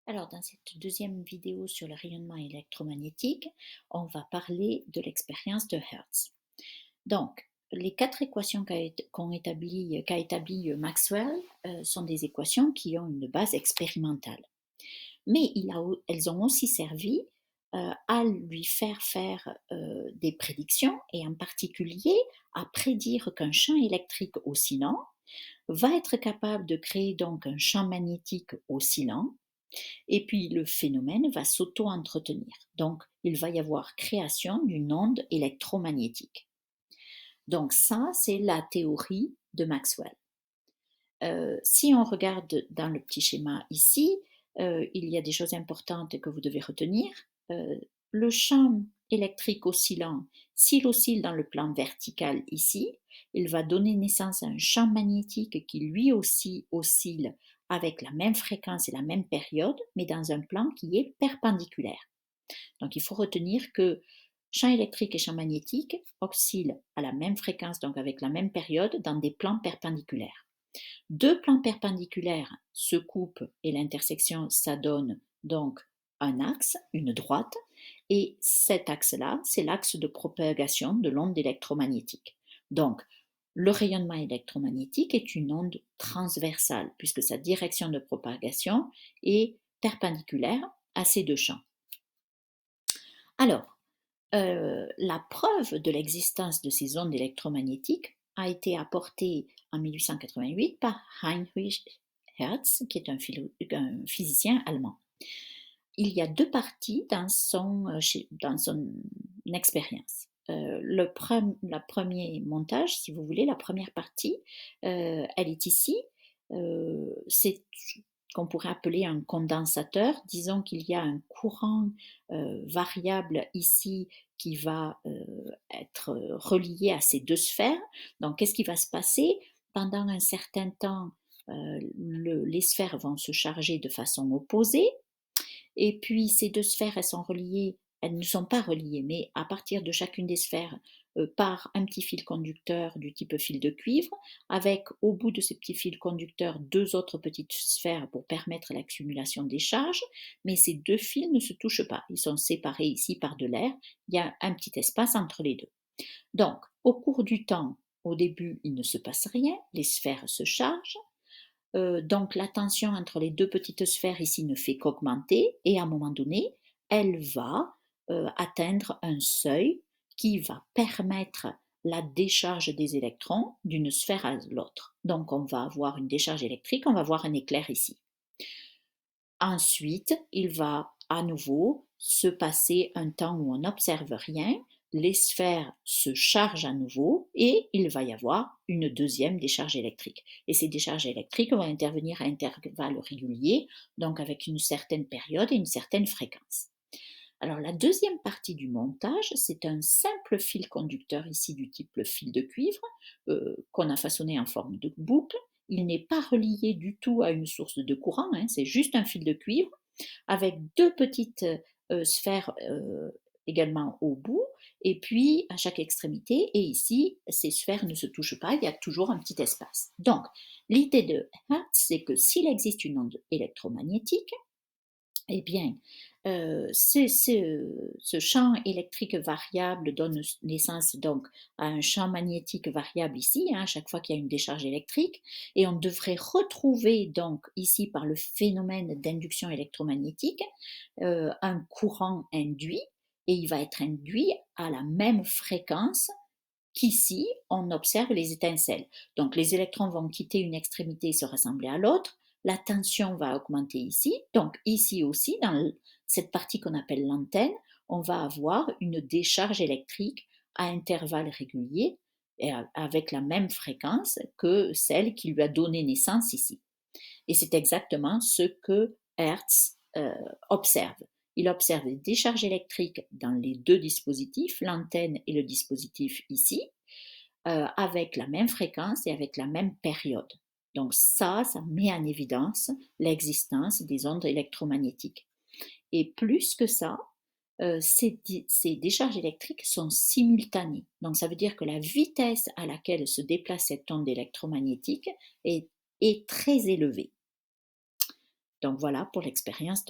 Alors, dans cette deuxième vidéo sur le rayonnement électromagnétique, on va parler de l'expérience de Hertz. Donc, les quatre équations qu'a établi Maxwell sont des équations qui ont une base expérimentale. Mais elles ont aussi servi à lui faire faire des prédictions et en particulier à prédire qu'un champ électrique oscillant va être capable de créer donc un champ magnétique oscillant et puis le phénomène va s'auto-entretenir. Donc il va y avoir création d'une onde électromagnétique. Donc ça, c'est la théorie de Maxwell. Si on regarde dans le petit schéma ici, il y a des choses importantes que vous devez retenir. Euh, le champ électrique oscillant, s'il oscille dans le plan vertical ici, il va donner naissance à un champ magnétique qui lui aussi oscille avec la même fréquence et la même période, mais dans un plan qui est perpendiculaire. Donc il faut retenir que champ électrique et champ magnétique oscillent à la même fréquence, donc avec la même période, dans des plans perpendiculaires. Deux plans perpendiculaires se coupent et l'intersection, ça donne donc un axe, une droite, et cet axe-là, c'est l'axe de propagation de l'onde électromagnétique. Donc, le rayonnement électromagnétique est une onde transversale, puisque sa direction de propagation est perpendiculaire à ces deux champs. Alors, la preuve de l'existence de ces ondes électromagnétiques a été apportée en 1888 par Heinrich Hertz, qui est un physicien allemand. Il y a deux parties dans son expérience. Le premier montage, si vous voulez, la première partie, elle est ici. C'est qu'on pourrait appeler un condensateur. Disons qu'il y a un courant variable ici qui va être relié à ces deux sphères. Donc, qu'est-ce qui va se passer? Pendant un certain temps, les sphères vont se charger de façon opposée. Et puis ces deux sphères, elles sont reliées, elles ne sont pas reliées, mais à partir de chacune des sphères, par un petit fil conducteur du type fil de cuivre, avec au bout de ces petits fils conducteurs deux autres petites sphères pour permettre l'accumulation des charges, mais ces deux fils ne se touchent pas, ils sont séparés ici par de l'air, il y a un petit espace entre les deux. Donc, au cours du temps, au début, il ne se passe rien, les sphères se chargent, donc la tension entre les deux petites sphères ici ne fait qu'augmenter et à un moment donné, elle va atteindre un seuil qui va permettre la décharge des électrons d'une sphère à l'autre. Donc on va avoir une décharge électrique, on va voir un éclair ici. Ensuite, il va à nouveau se passer un temps où on n'observe rien, les sphères se chargent à nouveau et il va y avoir une deuxième décharge électrique. Et ces décharges électriques vont intervenir à intervalles réguliers, donc avec une certaine période et une certaine fréquence. Alors la deuxième partie du montage, c'est un simple fil conducteur ici du type fil de cuivre qu'on a façonné en forme de boucle. Il n'est pas relié du tout à une source de courant, hein, c'est juste un fil de cuivre avec deux petites sphères également au bout et puis à chaque extrémité. Et ici, ces sphères ne se touchent pas, il y a toujours un petit espace. Donc l'idée de Hertz, c'est que s'il existe une onde électromagnétique, eh bien, ce champ électrique variable donne naissance donc à un champ magnétique variable ici, hein, à chaque fois qu'il y a une décharge électrique, et on devrait retrouver donc ici par le phénomène d'induction électromagnétique un courant induit, et il va être induit à la même fréquence qu'ici on observe les étincelles. Donc les électrons vont quitter une extrémité et se rassembler à l'autre, la tension va augmenter ici, donc ici aussi, dans cette partie qu'on appelle l'antenne, on va avoir une décharge électrique à intervalles réguliers et avec la même fréquence que celle qui lui a donné naissance ici. Et c'est exactement ce que Hertz observe. Il observe des décharges électriques dans les deux dispositifs, l'antenne et le dispositif ici, avec la même fréquence et avec la même période. Donc ça met en évidence l'existence des ondes électromagnétiques. Et plus que ça, ces décharges électriques sont simultanées. Donc ça veut dire que la vitesse à laquelle se déplace cette onde électromagnétique est très élevée. Donc voilà pour l'expérience de